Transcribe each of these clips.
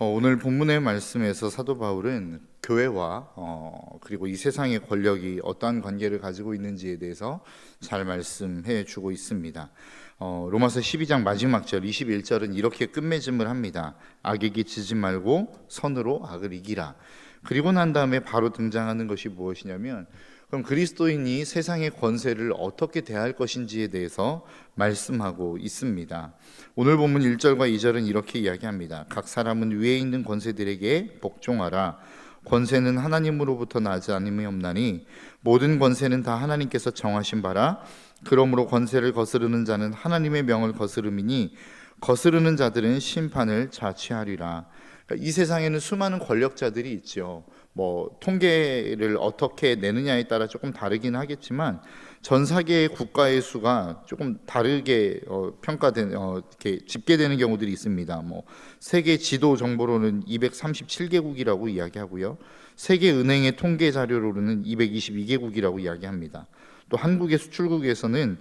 오늘 본문의 말씀에서 사도 바울은 교회와 그리고 이 세상의 권력이 어떠한 관계를 가지고 있는지에 대해서 잘 말씀해 주고 있습니다. 로마서 12장 마지막 절 21절은 이렇게 끝맺음을 합니다. 악에게 지지 말고 선으로 악을 이기라. 그리고 난 다음에 바로 등장하는 것이 무엇이냐면, 그럼 그리스도인이 세상의 권세를 어떻게 대할 것인지에 대해서 말씀하고 있습니다. 오늘 본문 1절과 2절은 이렇게 이야기합니다. 각 사람은 위에 있는 권세들에게 복종하라. 권세는 하나님으로부터 나지 않음이 없나니 모든 권세는 다 하나님께서 정하신 바라. 그러므로 권세를 거스르는 자는 하나님의 명을 거스름이니 거스르는 자들은 심판을 자취하리라. 그러니까 이 세상에는 수많은 권력자들이 있죠. 통계를 어떻게 내느냐에 따라 조금 다르긴 하겠지만 전 세계의 국가의 수가 조금 다르게 이렇게 집계되는 경우들이 있습니다. 세계 지도 정보로는 237개국이라고 이야기하고요. 세계 은행의 통계 자료로는 222개국이라고 이야기합니다. 또 한국의 수출국에서는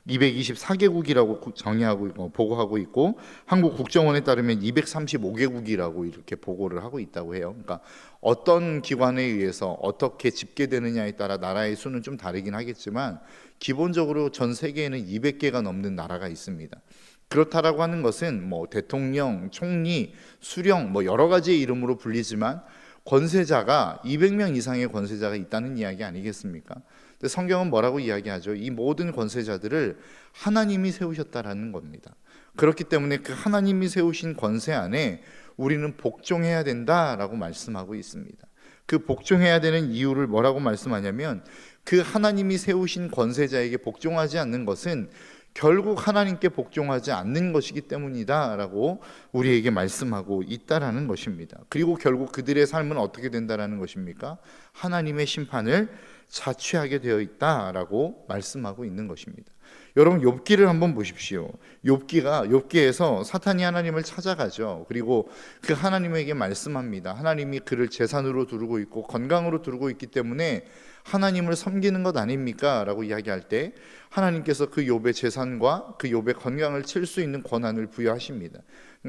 224개국이라고 정의하고 보고하고 있고, 한국 국정원에 따르면 235개국이라고 이렇게 보고를 하고 있다고 해요. 그러니까 어떤 기관에 의해서 어떻게 집계되느냐에 따라 나라의 수는 좀 다르긴 하겠지만 기본적으로 전 세계에는 200개가 넘는 나라가 있습니다. 그렇다라고 하는 것은 대통령, 총리, 수령 여러 가지의 이름으로 불리지만 권세자가 200명 이상의 권세자가 있다는 이야기 아니겠습니까? 근데 성경은 뭐라고 이야기하죠? 이 모든 권세자들을 하나님이 세우셨다라는 겁니다. 그렇기 때문에 그 하나님이 세우신 권세 안에 우리는 복종해야 된다라고 말씀하고 있습니다. 그 복종해야 되는 이유를 뭐라고 말씀하냐면, 그 하나님이 세우신 권세자에게 복종하지 않는 것은 결국 하나님께 복종하지 않는 것이기 때문이다 라고 우리에게 말씀하고 있다라는 것입니다. 그리고 결국 그들의 삶은 어떻게 된다라는 것입니까? 하나님의 심판을 자취하게 되어 있다라고 말씀하고 있는 것입니다. 여러분, 욥기를 한번 보십시오. 욥기에서 사탄이 하나님을 찾아가죠. 그리고 그 하나님에게 말씀합니다. 하나님이 그를 재산으로 두르고 있고 건강으로 두르고 있기 때문에 하나님을 섬기는 것 아닙니까? 라고 이야기할 때 하나님께서 그 욥의 재산과 그 욥의 건강을 칠 수 있는 권한을 부여하십니다.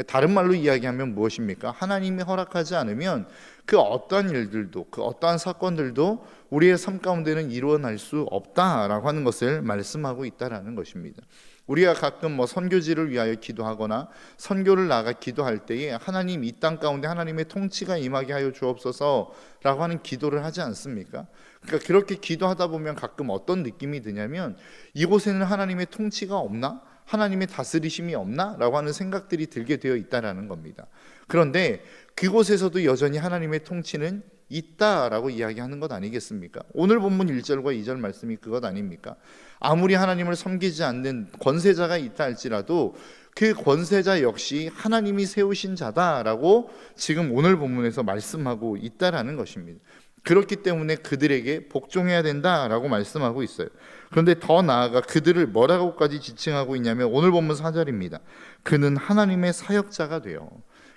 다른 말로 이야기하면 무엇입니까? 하나님이 허락하지 않으면 그 어떠한 일들도, 그 어떠한 사건들도 우리의 삶 가운데는 일어날 수 없다라고 하는 것을 말씀하고 있다라는 것입니다. 우리가 가끔 선교지를 위하여 기도하거나 선교를 나가 기도할 때에 하나님, 이 땅 가운데 하나님의 통치가 임하게 하여 주옵소서라고 하는 기도를 하지 않습니까? 그러니까 그렇게 기도하다 보면 가끔 어떤 느낌이 드냐면, 이곳에는 하나님의 통치가 없나? 하나님의 다스리심이 없나? 라고 하는 생각들이 들게 되어 있다라는 겁니다. 그런데 그곳에서도 여전히 하나님의 통치는 있다라고 이야기하는 것 아니겠습니까? 오늘 본문 1절과 2절 말씀이 그것 아닙니까? 아무리 하나님을 섬기지 않는 권세자가 있다 할지라도 그 권세자 역시 하나님이 세우신 자다라고 지금 오늘 본문에서 말씀하고 있다라는 것입니다. 그렇기 때문에 그들에게 복종해야 된다라고 말씀하고 있어요. 그런데 더 나아가 그들을 뭐라고까지 지칭하고 있냐면 오늘 본문 4절입니다. 그는 하나님의 사역자가 돼요.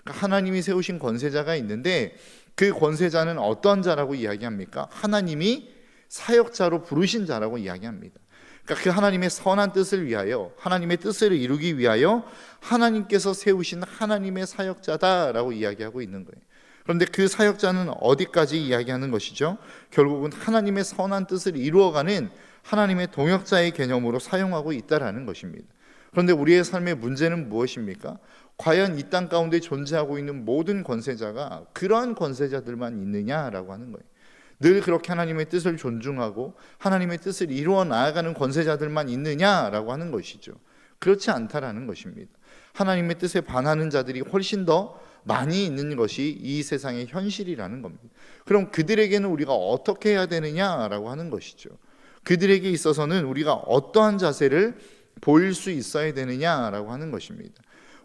그러니까 하나님이 세우신 권세자가 있는데 그 권세자는 어떤 자라고 이야기합니까? 하나님이 사역자로 부르신 자라고 이야기합니다. 그러니까 그 하나님의 선한 뜻을 위하여, 하나님의 뜻을 이루기 위하여 하나님께서 세우신 하나님의 사역자다라고 이야기하고 있는 거예요. 그런데 그 사역자는 어디까지 이야기하는 것이죠? 결국은 하나님의 선한 뜻을 이루어가는 하나님의 동역자의 개념으로 사용하고 있다라는 것입니다. 그런데 우리의 삶의 문제는 무엇입니까? 과연 이 땅 가운데 존재하고 있는 모든 권세자가 그러한 권세자들만 있느냐라고 하는 거예요. 늘 그렇게 하나님의 뜻을 존중하고 하나님의 뜻을 이루어 나아가는 권세자들만 있느냐라고 하는 것이죠. 그렇지 않다라는 것입니다. 하나님의 뜻에 반하는 자들이 훨씬 더 많이 있는 것이 이 세상의 현실이라는 겁니다. 그럼 그들에게는 우리가 어떻게 해야 되느냐라고 하는 것이죠. 그들에게 있어서는 우리가 어떠한 자세를 보일 수 있어야 되느냐라고 하는 것입니다.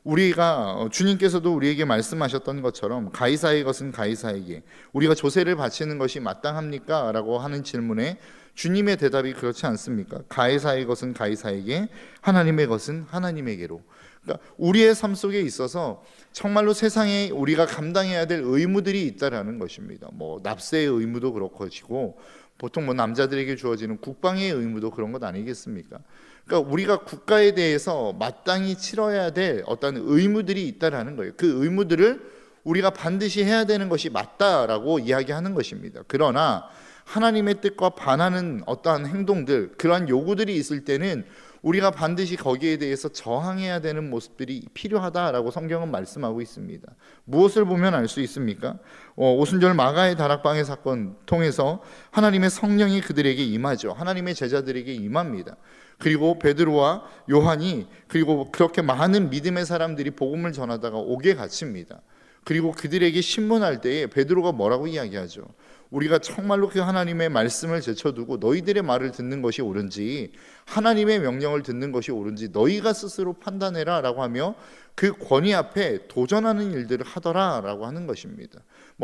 우리가 주님께서도 우리에게 말씀하셨던 것처럼 가이사의 것은 가이사에게, 우리가 조세를 바치는 것이 마땅합니까? 라고 하는 질문에 주님의 대답이 그렇지 않습니까? 가이사의 것은 가이사에게, 하나님의 것은 하나님에게로. 그러니까 우리의 삶 속에 있어서 정말로 세상에 우리가 감당해야 될 의무들이 있다라는 것입니다. 납세의 의무도 그렇고 보통 남자들에게 주어지는 국방의 의무도 그런 것 아니겠습니까? 그러니까 우리가 국가에 대해서 마땅히 치러야 될 어떤 의무들이 있다라는 거예요. 그 의무들을 우리가 반드시 해야 되는 것이 맞다라고 이야기하는 것입니다. 그러나 하나님의 뜻과 반하는 어떠한 행동들, 그러한 요구들이 있을 때는 우리가 반드시 거기에 대해서 저항해야 되는 모습들이 필요하다라고 성경은 말씀하고 있습니다. 무엇을 보면 알 수 있습니까? 오순절 마가의 다락방의 사건 통해서 하나님의 성령이 그들에게 임하죠. 하나님의 제자들에게 임합니다. 그리고 베드로와 요한이, 그리고 그렇게 많은 믿음의 사람들이 복음을 전하다가 옥에 갇힙니다. 그리고 그들에게 신문할 때에 베드로가 뭐라고 이야기하죠? 우리가 정말로 그 하나님의 말씀을 제쳐두고 너희들의 말을 듣는 것이 옳은지 하나님의 명령을 듣는 것이 옳은지 너희가 스스로 판단해라 라고 하며 그 권위 앞에 도전하는 일들을 하더라 라고 하는 것입니다.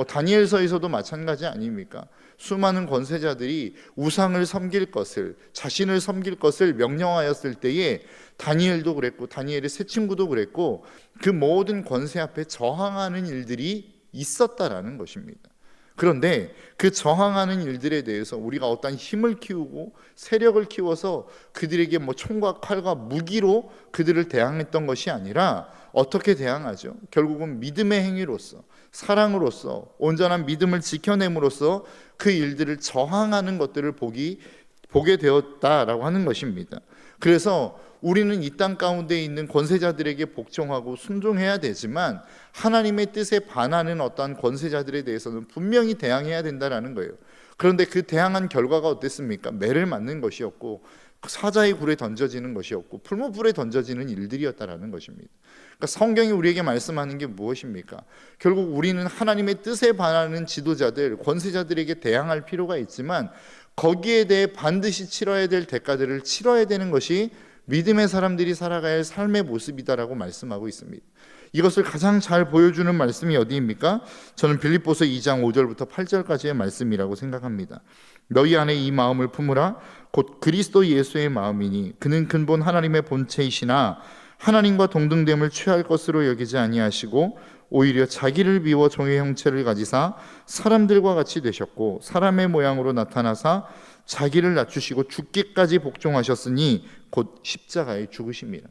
다니엘서에서도 마찬가지 아닙니까? 수많은 권세자들이 우상을 섬길 것을, 자신을 섬길 것을 명령하였을 때에 다니엘도 그랬고 다니엘의 세 친구도 그랬고 그 모든 권세 앞에 저항하는 일들이 있었다라는 것입니다. 그런데 그 저항하는 일들에 대해서 우리가 어떤 힘을 키우고 세력을 키워서 그들에게 총과 칼과 무기로 그들을 대항했던 것이 아니라 어떻게 대항하죠? 결국은 믿음의 행위로서, 사랑으로서, 온전한 믿음을 지켜냄으로써 그 일들을 저항하는 것들을 보게 되었다라고 하는 것입니다. 그래서 우리는 이 땅 가운데 있는 권세자들에게 복종하고 순종해야 되지만 하나님의 뜻에 반하는 어떠한 권세자들에 대해서는 분명히 대항해야 된다는 거예요. 그런데 그 대항한 결과가 어땠습니까? 매를 맞는 것이었고 사자의 굴에 던져지는 것이었고 풀무불에 던져지는 일들이었다라는 것입니다. 그러니까 성경이 우리에게 말씀하는 게 무엇입니까? 결국 우리는 하나님의 뜻에 반하는 지도자들, 권세자들에게 대항할 필요가 있지만 거기에 대해 반드시 치러야 될 대가들을 치러야 되는 것이 믿음의 사람들이 살아가야 할 삶의 모습이다라고 말씀하고 있습니다. 이것을 가장 잘 보여주는 말씀이 어디입니까? 저는 빌립보서 2장 5절부터 8절까지의 말씀이라고 생각합니다. 너희 안에 이 마음을 품으라. 곧 그리스도 예수의 마음이니 그는 근본 하나님의 본체이시나 하나님과 동등됨을 취할 것으로 여기지 아니하시고 오히려 자기를 비워 종의 형체를 가지사 사람들과 같이 되셨고 사람의 모양으로 나타나사 자기를 낮추시고 죽기까지 복종하셨으니 곧 십자가에 죽으심이라.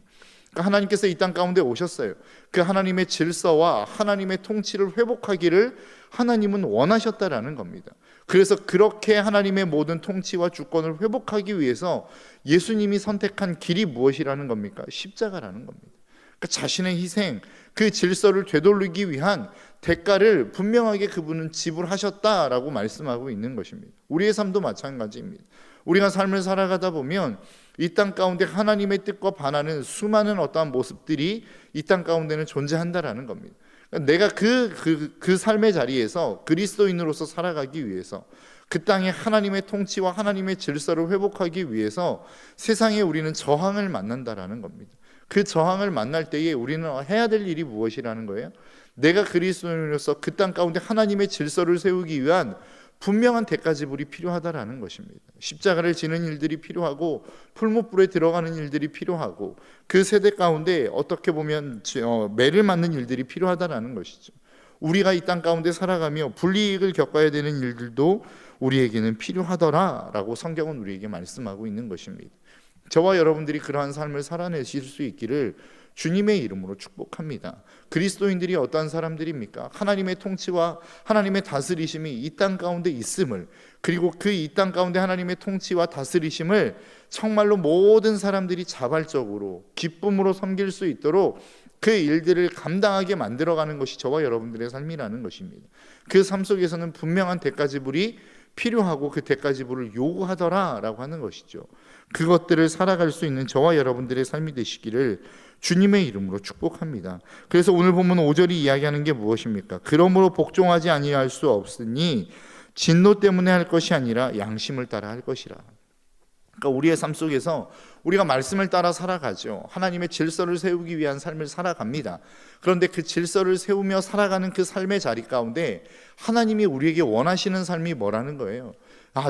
그러니까 하나님께서 이 땅 가운데 오셨어요. 그 하나님의 질서와 하나님의 통치를 회복하기를 하나님은 원하셨다라는 겁니다. 그래서 그렇게 하나님의 모든 통치와 주권을 회복하기 위해서 예수님이 선택한 길이 무엇이라는 겁니까? 십자가라는 겁니다. 그러니까 자신의 희생, 그 질서를 되돌리기 위한 대가를 분명하게 그분은 지불하셨다라고 말씀하고 있는 것입니다. 우리의 삶도 마찬가지입니다. 우리가 삶을 살아가다 보면 이 땅 가운데 하나님의 뜻과 반하는 수많은 어떠한 모습들이 이 땅 가운데는 존재한다라는 겁니다. 그러니까 내가 그 삶의 자리에서 그리스도인으로서 살아가기 위해서 그 땅에 하나님의 통치와 하나님의 질서를 회복하기 위해서 세상에 우리는 저항을 만난다라는 겁니다. 그 저항을 만날 때에 우리는 해야 될 일이 무엇이라는 거예요? 내가 그리스도인으로서 그 땅 가운데 하나님의 질서를 세우기 위한 분명한 대가 지불이 필요하다라는 것입니다. 십자가를 지는 일들이 필요하고 풀무불에 들어가는 일들이 필요하고 그 세대 가운데 어떻게 보면 매를 맞는 일들이 필요하다라는 것이죠. 우리가 이 땅 가운데 살아가며 불이익을 겪어야 되는 일들도 우리에게는 필요하더라라고 성경은 우리에게 말씀하고 있는 것입니다. 저와 여러분들이 그러한 삶을 살아내실 수 있기를 주님의 이름으로 축복합니다. 그리스도인들이 어떠한 사람들입니까? 하나님의 통치와 하나님의 다스리심이 이 땅 가운데 있음을, 그리고 그 이 땅 가운데 하나님의 통치와 다스리심을 정말로 모든 사람들이 자발적으로 기쁨으로 섬길 수 있도록 그 일들을 감당하게 만들어가는 것이 저와 여러분들의 삶이라는 것입니다. 그 삶 속에서는 분명한 대가 지불이 필요하고 그 대가 지불을 요구하더라라고 하는 것이죠. 그것들을 살아갈 수 있는 저와 여러분들의 삶이 되시기를 주님의 이름으로 축복합니다. 그래서 오늘 본문 5절이 이야기하는 게 무엇입니까? 그러므로 복종하지 아니할 수 없으니 진노 때문에 할 것이 아니라 양심을 따라 할 것이라. 그러니까 우리의 삶 속에서 우리가 말씀을 따라 살아가죠. 하나님의 질서를 세우기 위한 삶을 살아갑니다. 그런데 그 질서를 세우며 살아가는 그 삶의 자리 가운데 하나님이 우리에게 원하시는 삶이 뭐라는 거예요?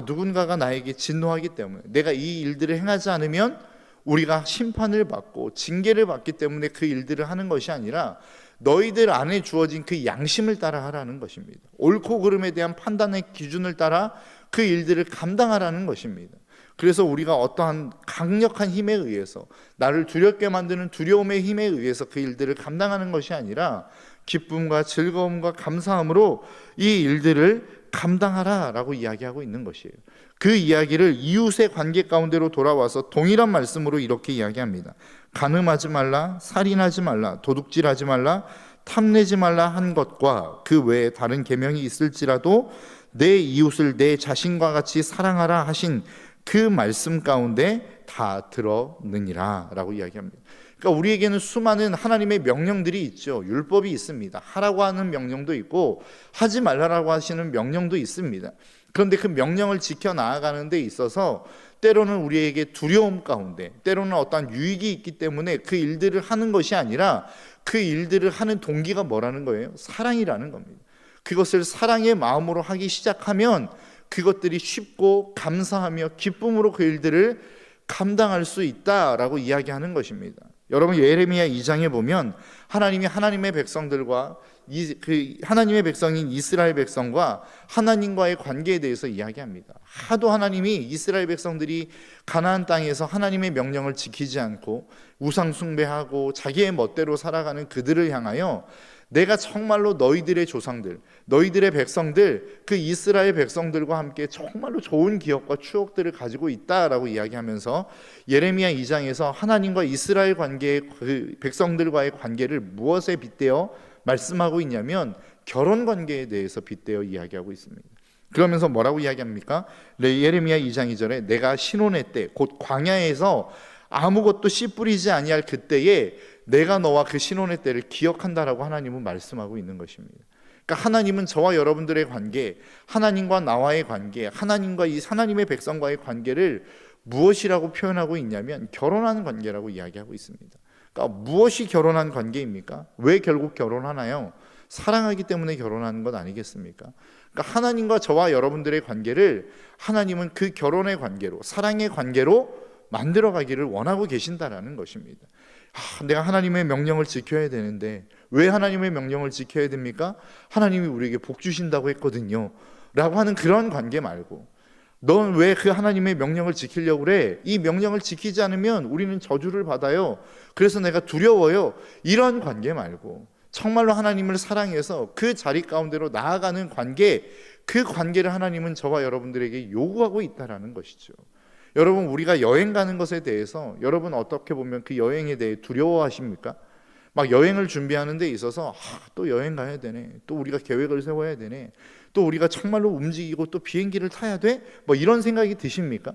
누군가가 나에게 진노하기 때문에 내가 이 일들을 행하지 않으면 우리가 심판을 받고 징계를 받기 때문에 그 일들을 하는 것이 아니라 너희들 안에 주어진 그 양심을 따라 하라는 것입니다. 옳고 그름에 대한 판단의 기준을 따라 그 일들을 감당하라는 것입니다. 그래서 우리가 어떠한 강력한 힘에 의해서 나를 두렵게 만드는 두려움의 힘에 의해서 그 일들을 감당하는 것이 아니라 기쁨과 즐거움과 감사함으로 이 일들을 감당하라라고 이야기하고 있는 것이에요. 그 이야기를 이웃의 관계 가운데로 돌아와서 동일한 말씀으로 이렇게 이야기합니다. 간음하지 말라, 살인하지 말라, 도둑질하지 말라, 탐내지 말라 한 것과 그 외에 다른 계명이 있을지라도 내 이웃을 내 자신과 같이 사랑하라 하신 그 말씀 가운데 다 들었느니라 라고 이야기합니다. 그러니까 우리에게는 수많은 하나님의 명령들이 있죠. 율법이 있습니다. 하라고 하는 명령도 있고 하지 말라라고 하시는 명령도 있습니다. 그런데 그 명령을 지켜 나아가는 데 있어서 때로는 우리에게 두려움 가운데, 때로는 어떠한 유익이 있기 때문에 그 일들을 하는 것이 아니라 그 일들을 하는 동기가 뭐라는 거예요? 사랑이라는 겁니다. 그것을 사랑의 마음으로 하기 시작하면 그것들이 쉽고 감사하며 기쁨으로 그 일들을 감당할 수 있다라고 이야기하는 것입니다. 여러분, 예레미야 2장에 보면 하나님이 하나님의 백성들과 하나님의 백성인 이스라엘 백성과 하나님과의 관계에 대해서 이야기합니다. 하도 하나님이 이스라엘 백성들이 가나안 땅에서 하나님의 명령을 지키지 않고 우상 숭배하고 자기의 멋대로 살아가는 그들을 향하여 내가 정말로 너희들의 조상들, 너희들의 백성들, 그 이스라엘 백성들과 함께 정말로 좋은 기억과 추억들을 가지고 있다라고 이야기하면서 예레미야 2장에서 하나님과 이스라엘 관계, 그 백성들과의 관계를 무엇에 빗대어 말씀하고 있냐면 결혼 관계에 대해서 빗대어 이야기하고 있습니다. 그러면서 뭐라고 이야기합니까? 예레미야 2장 2절에 내가 신혼의 때 곧 광야에서 아무것도 씨 뿌리지 아니할 그때에 내가 너와 그 신혼의 때를 기억한다라고 하나님은 말씀하고 있는 것입니다. 그러니까 하나님은 저와 여러분들의 관계, 하나님과 나와의 관계, 하나님과 이 하나님의 백성과의 관계를 무엇이라고 표현하고 있냐면 결혼하는 관계라고 이야기하고 있습니다. 그러니까 무엇이 결혼한 관계입니까? 왜 결국 결혼하나요? 사랑하기 때문에 결혼하는 것 아니겠습니까? 그러니까 하나님과 저와 여러분들의 관계를 하나님은 그 결혼의 관계로, 사랑의 관계로 만들어가기를 원하고 계신다라는 것입니다. 내가 하나님의 명령을 지켜야 되는데 왜 하나님의 명령을 지켜야 됩니까? 하나님이 우리에게 복 주신다고 했거든요 라고 하는 그런 관계 말고, 넌 왜 그 하나님의 명령을 지키려고 그래? 이 명령을 지키지 않으면 우리는 저주를 받아요. 그래서 내가 두려워요. 이런 관계 말고 정말로 하나님을 사랑해서 그 자리 가운데로 나아가는 관계, 그 관계를 하나님은 저와 여러분들에게 요구하고 있다는 것이죠. 여러분, 우리가 여행 가는 것에 대해서 여러분 어떻게 보면 그 여행에 대해 두려워하십니까? 막 여행을 준비하는 데 있어서 또 여행 가야 되네, 또 우리가 계획을 세워야 되네, 또 우리가 정말로 움직이고 또 비행기를 타야 돼? 뭐 이런 생각이 드십니까?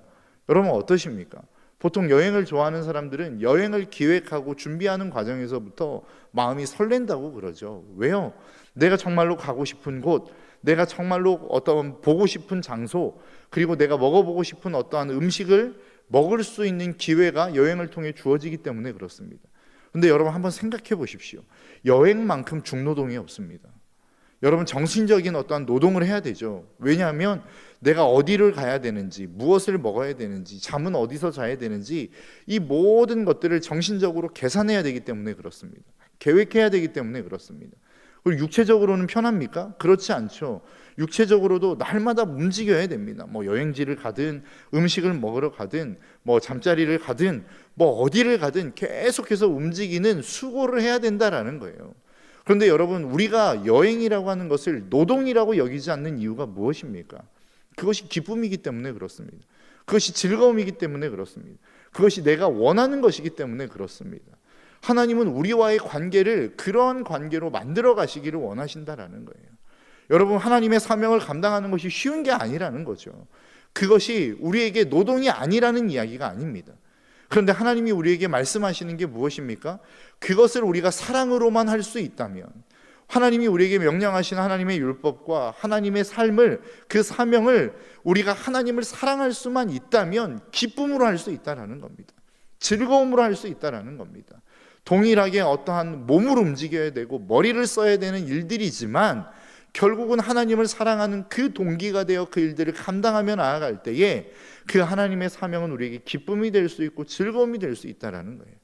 여러분 어떠십니까? 보통 여행을 좋아하는 사람들은 여행을 기획하고 준비하는 과정에서부터 마음이 설렌다고 그러죠. 왜요? 내가 정말로 가고 싶은 곳, 내가 정말로 어떤 보고 싶은 장소, 그리고 내가 먹어보고 싶은 어떠한 음식을 먹을 수 있는 기회가 여행을 통해 주어지기 때문에 그렇습니다. 그런데 여러분 한번 생각해 보십시오. 여행만큼 중노동이 없습니다. 여러분 정신적인 어떠한 노동을 해야 되죠. 왜냐하면 내가 어디를 가야 되는지, 무엇을 먹어야 되는지, 잠은 어디서 자야 되는지, 이 모든 것들을 정신적으로 계산해야 되기 때문에 그렇습니다. 계획해야 되기 때문에 그렇습니다. 그리고 육체적으로는 편합니까? 그렇지 않죠. 육체적으로도 날마다 움직여야 됩니다. 뭐 여행지를 가든 음식을 먹으러 가든 뭐 잠자리를 가든 뭐 어디를 가든 계속해서 움직이는 수고를 해야 된다라는 거예요. 그런데 여러분, 우리가 여행이라고 하는 것을 노동이라고 여기지 않는 이유가 무엇입니까? 그것이 기쁨이기 때문에 그렇습니다. 그것이 즐거움이기 때문에 그렇습니다. 그것이 내가 원하는 것이기 때문에 그렇습니다. 하나님은 우리와의 관계를 그런 관계로 만들어 가시기를 원하신다라는 거예요. 여러분, 하나님의 사명을 감당하는 것이 쉬운 게 아니라는 거죠. 그것이 우리에게 노동이 아니라는 이야기가 아닙니다. 그런데 하나님이 우리에게 말씀하시는 게 무엇입니까? 그것을 우리가 사랑으로만 할 수 있다면, 하나님이 우리에게 명령하신 하나님의 율법과 하나님의 삶을, 그 사명을 우리가 하나님을 사랑할 수만 있다면 기쁨으로 할 수 있다는 겁니다. 즐거움으로 할 수 있다는 겁니다. 동일하게 어떠한 몸을 움직여야 되고 머리를 써야 되는 일들이지만 결국은 하나님을 사랑하는 그 동기가 되어 그 일들을 감당하며 나아갈 때에 그 하나님의 사명은 우리에게 기쁨이 될 수 있고 즐거움이 될 수 있다는 거예요.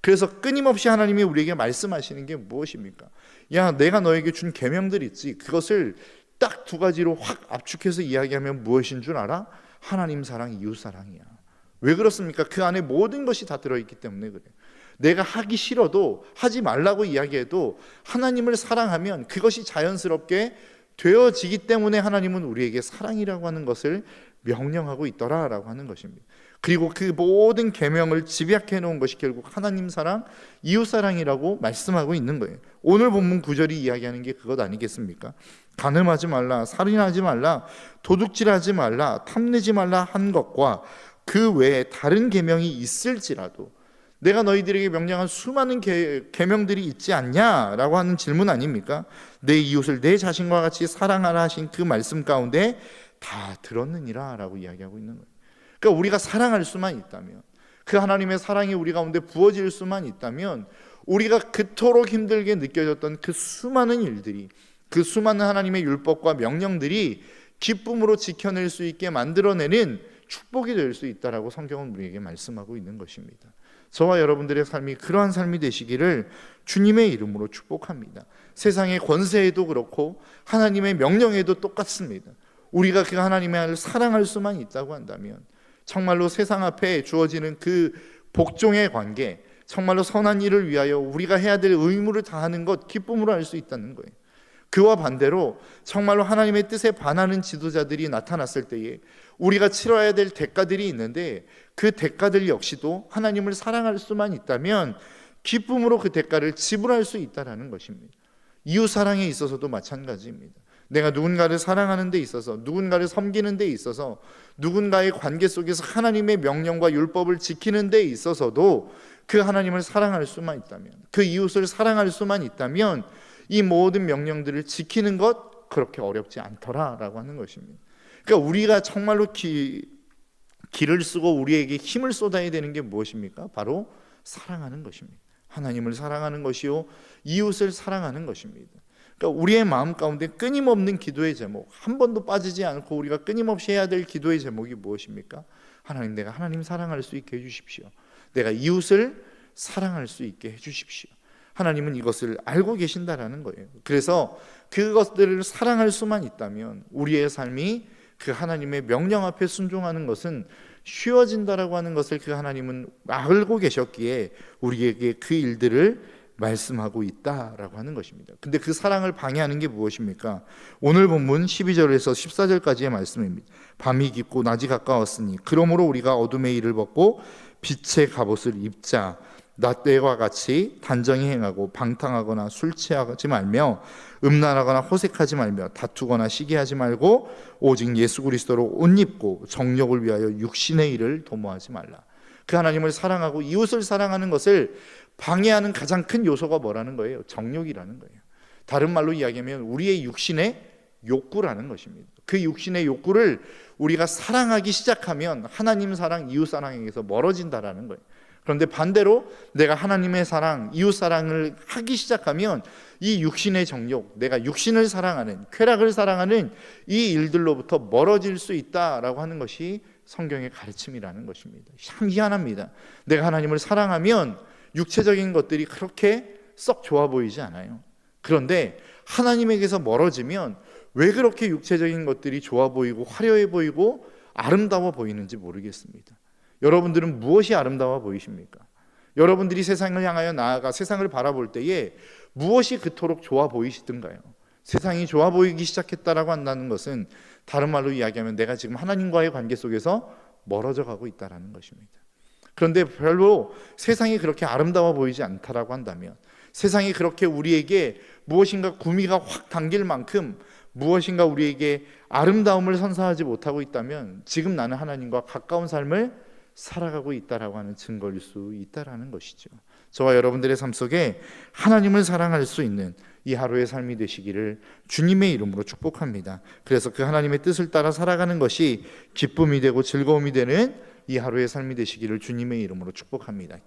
그래서 끊임없이 하나님이 우리에게 말씀하시는 게 무엇입니까? 야, 내가 너에게 준 계명들 있지, 그것을 딱 두 가지로 확 압축해서 이야기하면 무엇인 줄 알아? 하나님 사랑, 이웃 사랑이야. 왜 그렇습니까? 그 안에 모든 것이 다 들어있기 때문에 그래요. 내가 하기 싫어도 하지 말라고 이야기해도 하나님을 사랑하면 그것이 자연스럽게 되어지기 때문에 하나님은 우리에게 사랑이라고 하는 것을 명령하고 있더라라고 하는 것입니다. 그리고 그 모든 계명을 집약해 놓은 것이 결국 하나님 사랑, 이웃 사랑이라고 말씀하고 있는 거예요. 오늘 본문 9절이 이야기하는 게 그것 아니겠습니까? 간음하지 말라, 살인하지 말라, 도둑질하지 말라, 탐내지 말라 한 것과 그 외에 다른 계명이 있을지라도 내가 너희들에게 명령한 수많은 계명들이 있지 않냐라고 하는 질문 아닙니까? 내 이웃을 내 자신과 같이 사랑하라 하신 그 말씀 가운데 다 들었느니라 라고 이야기하고 있는 거예요. 그러니까 우리가 사랑할 수만 있다면, 그 하나님의 사랑이 우리 가운데 부어질 수만 있다면, 우리가 그토록 힘들게 느껴졌던 그 수많은 일들이, 그 수많은 하나님의 율법과 명령들이 기쁨으로 지켜낼 수 있게 만들어내는 축복이 될 수 있다라고 성경은 우리에게 말씀하고 있는 것입니다. 저와 여러분들의 삶이 그러한 삶이 되시기를 주님의 이름으로 축복합니다. 세상의 권세에도 그렇고 하나님의 명령에도 똑같습니다. 우리가 그 하나님을 사랑할 수만 있다고 한다면 정말로 세상 앞에 주어지는 그 복종의 관계, 정말로 선한 일을 위하여 우리가 해야 될 의무를 다하는 것 기쁨으로 할 수 있다는 거예요. 그와 반대로 정말로 하나님의 뜻에 반하는 지도자들이 나타났을 때에 우리가 치러야 될 대가들이 있는데 그 대가들 역시도 하나님을 사랑할 수만 있다면 기쁨으로 그 대가를 지불할 수 있다는 것입니다. 이웃 사랑에 있어서도 마찬가지입니다. 내가 누군가를 사랑하는 데 있어서, 누군가를 섬기는 데 있어서, 누군가의 관계 속에서 하나님의 명령과 율법을 지키는 데 있어서도 그 하나님을 사랑할 수만 있다면, 그 이웃을 사랑할 수만 있다면 이 모든 명령들을 지키는 것 그렇게 어렵지 않더라라고 하는 것입니다. 그러니까 우리가 정말로 길을 쓰고 우리에게 힘을 쏟아야 되는 게 무엇입니까? 바로 사랑하는 것입니다. 하나님을 사랑하는 것이요, 이웃을 사랑하는 것입니다. 그러니까 우리의 마음 가운데 끊임없는 기도의 제목, 한 번도 빠지지 않고 우리가 끊임없이 해야 될 기도의 제목이 무엇입니까? 하나님, 내가 하나님 사랑할 수 있게 해주십시오. 내가 이웃을 사랑할 수 있게 해주십시오. 하나님은 이것을 알고 계신다라는 거예요. 그래서 그것들을 사랑할 수만 있다면 우리의 삶이 그 하나님의 명령 앞에 순종하는 것은 쉬워진다라고 하는 것을 그 하나님은 알고 계셨기에 우리에게 그 일들을 말씀하고 있다라고 하는 것입니다. 근데 그 사랑을 방해하는 게 무엇입니까? 오늘 본문 12절에서 14절까지의 말씀입니다. 밤이 깊고 낮이 가까웠으니 그러므로 우리가 어둠의 일을 벗고 빛의 갑옷을 입자. 낮 때와 같이 단정히 행하고 방탕하거나 술 취하지 말며 음란하거나 호색하지 말며 다투거나 시기하지 말고 오직 예수 그리스도로 옷 입고 정욕을 위하여 육신의 일을 도모하지 말라. 그 하나님을 사랑하고 이웃을 사랑하는 것을 방해하는 가장 큰 요소가 뭐라는 거예요? 정욕이라는 거예요. 다른 말로 이야기하면 우리의 육신의 욕구라는 것입니다. 그 육신의 욕구를 우리가 사랑하기 시작하면 하나님 사랑, 이웃 사랑에서 멀어진다라는 거예요. 그런데 반대로 내가 하나님의 사랑, 이웃 사랑을 하기 시작하면 이 육신의 정욕, 내가 육신을 사랑하는, 쾌락을 사랑하는 이 일들로부터 멀어질 수 있다라고 하는 것이 성경의 가르침이라는 것입니다. 참 희한합니다. 내가 하나님을 사랑하면 육체적인 것들이 그렇게 썩 좋아 보이지 않아요. 그런데 하나님에게서 멀어지면 왜 그렇게 육체적인 것들이 좋아 보이고 화려해 보이고 아름다워 보이는지 모르겠습니다. 여러분들은 무엇이 아름다워 보이십니까? 여러분들이 세상을 향하여 나아가 세상을 바라볼 때에 무엇이 그토록 좋아 보이시던가요? 세상이 좋아 보이기 시작했다라고 한다는 것은 다른 말로 이야기하면 내가 지금 하나님과의 관계 속에서 멀어져 가고 있다는 것입니다. 그런데 별로 세상이 그렇게 아름다워 보이지 않다라고 한다면, 세상이 그렇게 우리에게 무엇인가 구미가 확 당길 만큼 무엇인가 우리에게 아름다움을 선사하지 못하고 있다면 지금 나는 하나님과 가까운 삶을 살아가고 있다라고 하는 증거일 수 있다라는 것이죠. 저와 여러분들의 삶 속에 하나님을 사랑할 수 있는 이 하루의 삶이 되시기를 주님의 이름으로 축복합니다. 그래서 그 하나님의 뜻을 따라 살아가는 것이 기쁨이 되고 즐거움이 되는 이 하루의 삶이 되시기를 주님의 이름으로 축복합니다.